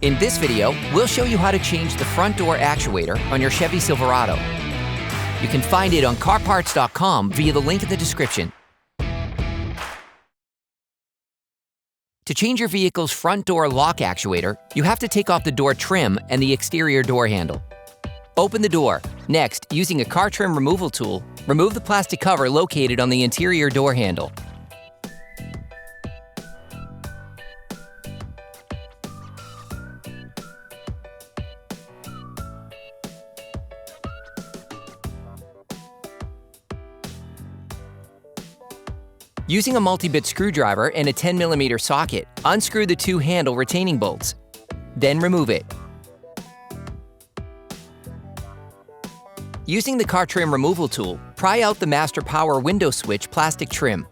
In this video, we'll show you how to change the front door actuator on your Chevy Silverado. You can find it on CarParts.com via the link in the description. To change your vehicle's front door lock actuator, you have to take off the door trim and the exterior door handle. Open the door. Next, using a car trim removal tool, remove the plastic cover located on the interior door handle. Using a multi-bit screwdriver and a 10mm socket, unscrew the two handle retaining bolts. Then remove it. Using the car trim removal tool, pry out the master power window switch plastic trim.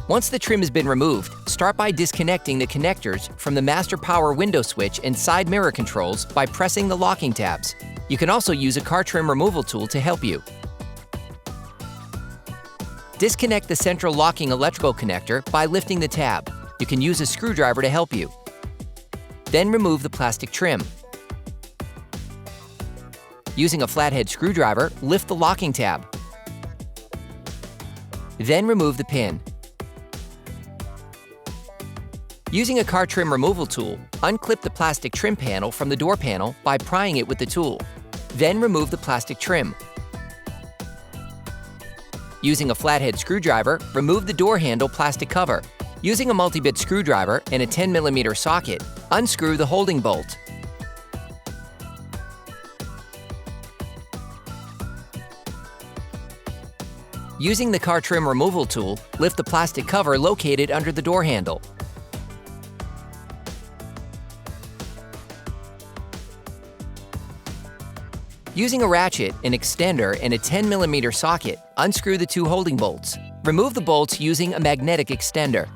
Once the trim has been removed, start by disconnecting the connectors from the master power window switch and side mirror controls by pressing the locking tabs. You can also use a car trim removal tool to help you. Disconnect the central locking electrical connector by lifting the tab. You can use a screwdriver to help you. Then remove the plastic trim. Using a flathead screwdriver, lift the locking tab. Then remove the pin. Using a car trim removal tool, unclip the plastic trim panel from the door panel by prying it with the tool. Then remove the plastic trim. Using a flathead screwdriver, remove the door handle plastic cover. Using a multi-bit screwdriver and a 10mm socket, unscrew the holding bolt. Using the car trim removal tool, lift the plastic cover located under the door handle. Using a ratchet, an extender, and a 10mm socket, unscrew the two holding bolts. Remove the bolts using a magnetic extender.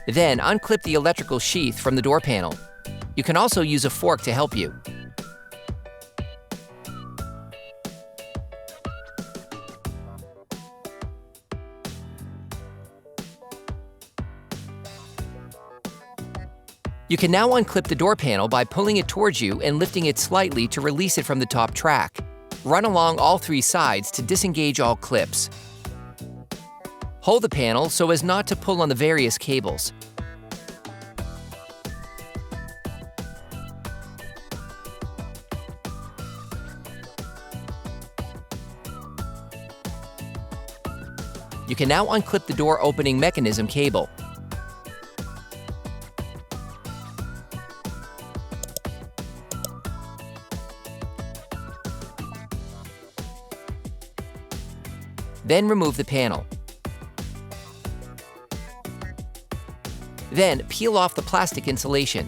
Then unclip the electrical sheath from the door panel. You can also use a fork to help you. You can now unclip the door panel by pulling it towards you and lifting it slightly to release it from the top track. Run along all three sides to disengage all clips. Hold the panel so as not to pull on the various cables. You can now unclip the door opening mechanism cable. Then remove the panel. Then peel off the plastic insulation.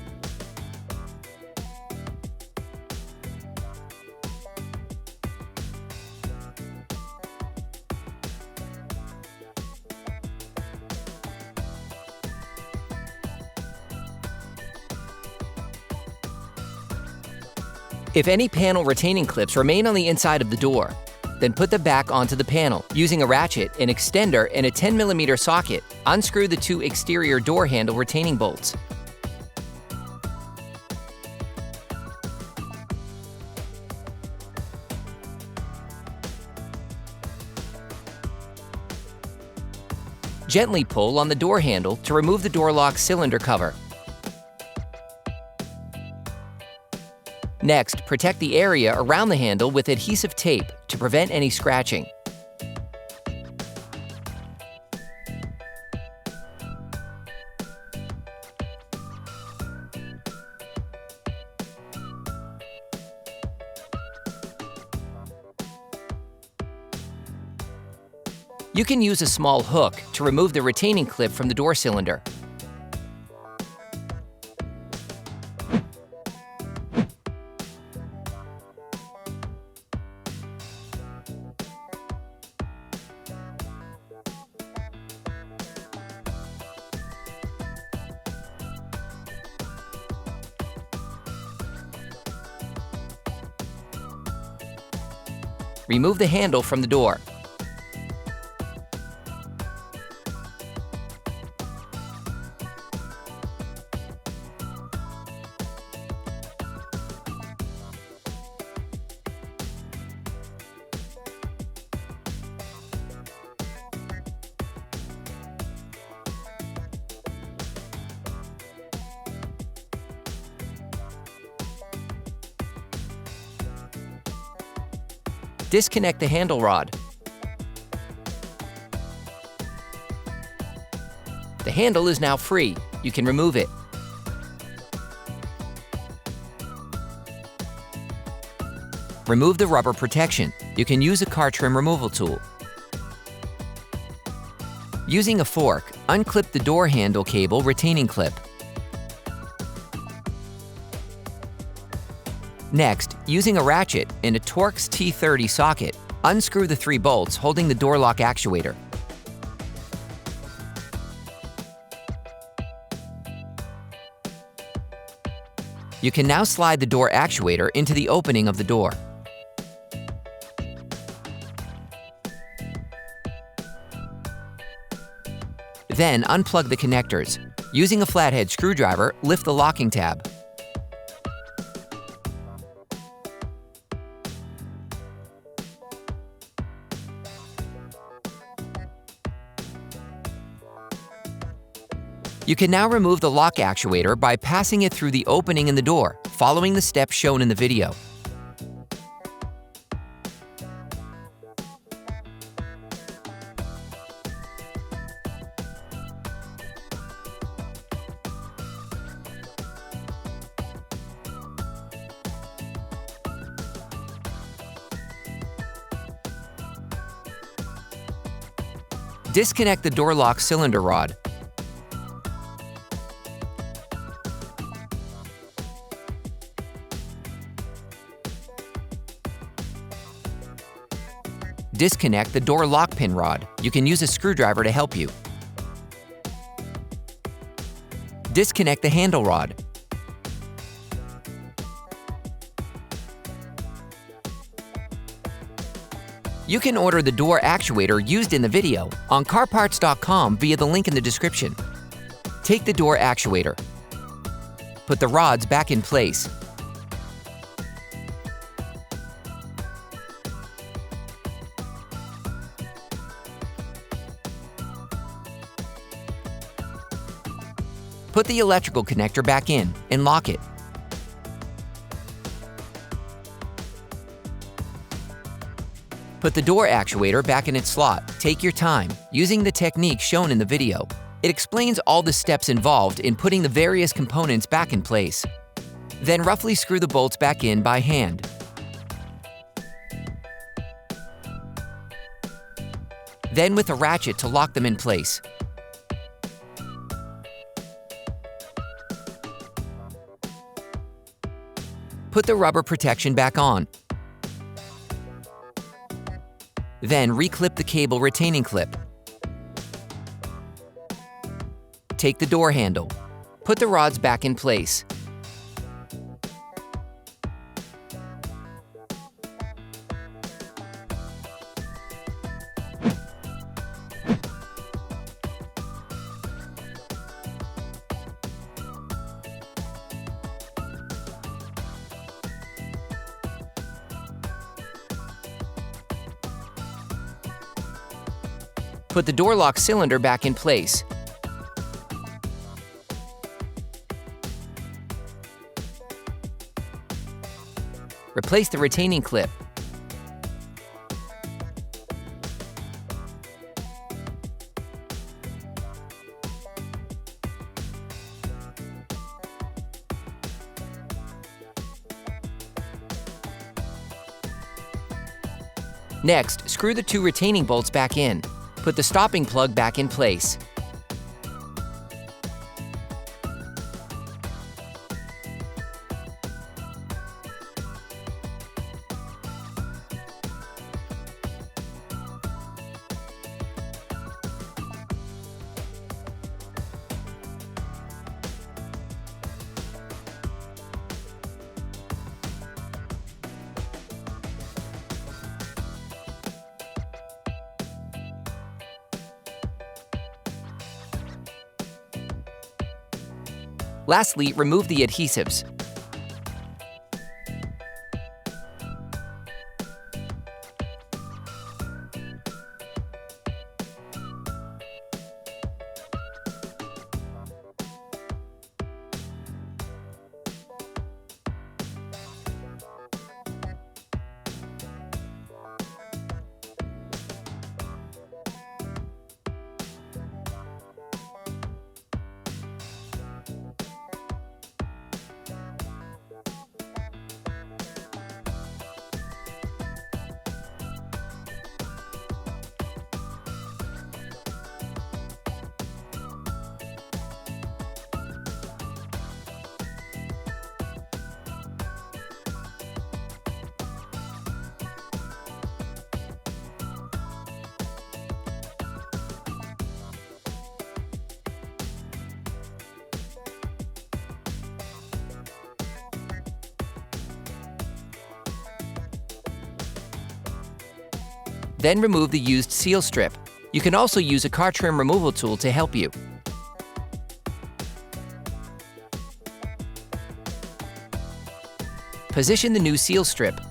If any panel retaining clips remain on the inside of the door, then put them back onto the panel. Using a ratchet, an extender, and a 10mm socket, unscrew the two exterior door handle retaining bolts. Gently pull on the door handle to remove the door lock cylinder cover. Next, protect the area around the handle with adhesive tape to prevent any scratching. You can use a small hook to remove the retaining clip from the door cylinder. Remove the handle from the door. Disconnect the handle rod. The handle is now free. You can remove it. Remove the rubber protection. You can use a car trim removal tool. Using a fork, unclip the door handle cable retaining clip. Next, using a ratchet and a Torx T30 socket, unscrew the 3 bolts holding the door lock actuator. You can now slide the door actuator into the opening of the door. Then unplug the connectors. Using a flathead screwdriver, lift the locking tab. You can now remove the lock actuator by passing it through the opening in the door, following the steps shown in the video. Disconnect the door lock cylinder rod. Disconnect the door lock pin rod. You can use a screwdriver to help you. Disconnect the handle rod. You can order the door actuator used in the video on CarParts.com via the link in the description. Take the door actuator. Put the rods back in place. Put the electrical connector back in and lock it. Put the door actuator back in its slot. Take your time, using the technique shown in the video. It explains all the steps involved in putting the various components back in place. Then roughly screw the bolts back in by hand. Then with a ratchet to lock them in place. Put the rubber protection back on. Then reclip the cable retaining clip. Take the door handle. Put the rods back in place. Put the door lock cylinder back in place. Replace the retaining clip. Next, screw the 2 retaining bolts back in. Put the stopping plug back in place. Lastly, remove the adhesives. Then remove the used seal strip. You can also use a car trim removal tool to help you. Position the new seal strip.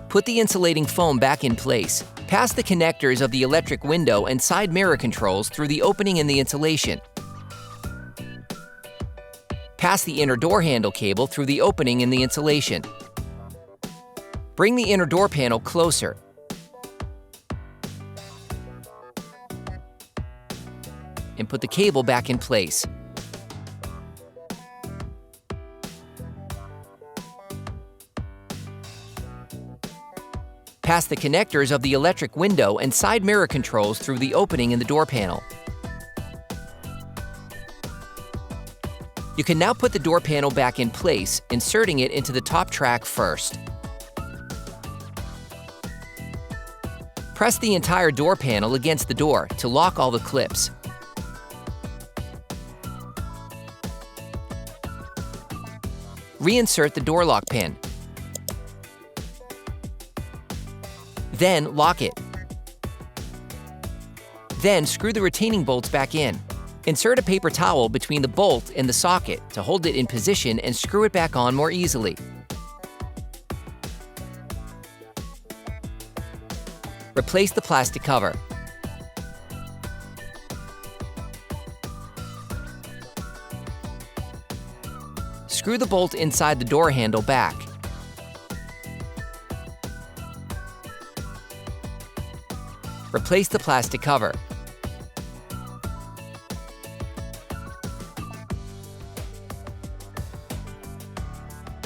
Put the insulating foam back in place. Pass the connectors of the electric window and side mirror controls through the opening in the insulation. Pass the inner door handle cable through the opening in the insulation. Bring the inner door panel closer. And put the cable back in place. Pass the connectors of the electric window and side mirror controls through the opening in the door panel. You can now put the door panel back in place, inserting it into the top track first. Press the entire door panel against the door to lock all the clips. Reinsert the door lock pin. Then lock it. Then screw the retaining bolts back in. Insert a paper towel between the bolt and the socket to hold it in position and screw it back on more easily. Replace the plastic cover. Screw the bolt inside the door handle back. Replace the plastic cover.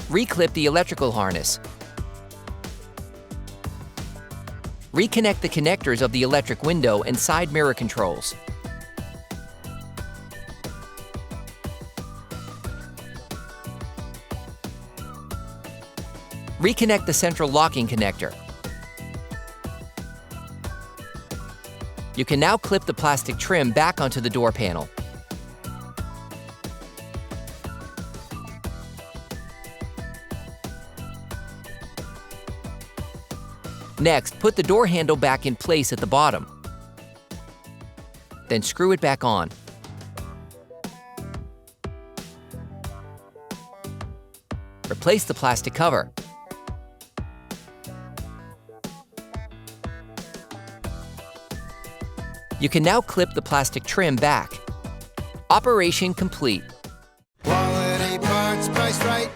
Reclip the electrical harness. Reconnect the connectors of the electric window and side mirror controls. Reconnect the central locking connector. You can now clip the plastic trim back onto the door panel. Next, put the door handle back in place at the bottom. Then screw it back on. Replace the plastic cover. You can now clip the plastic trim back. Operation complete. Quality parts, priced right.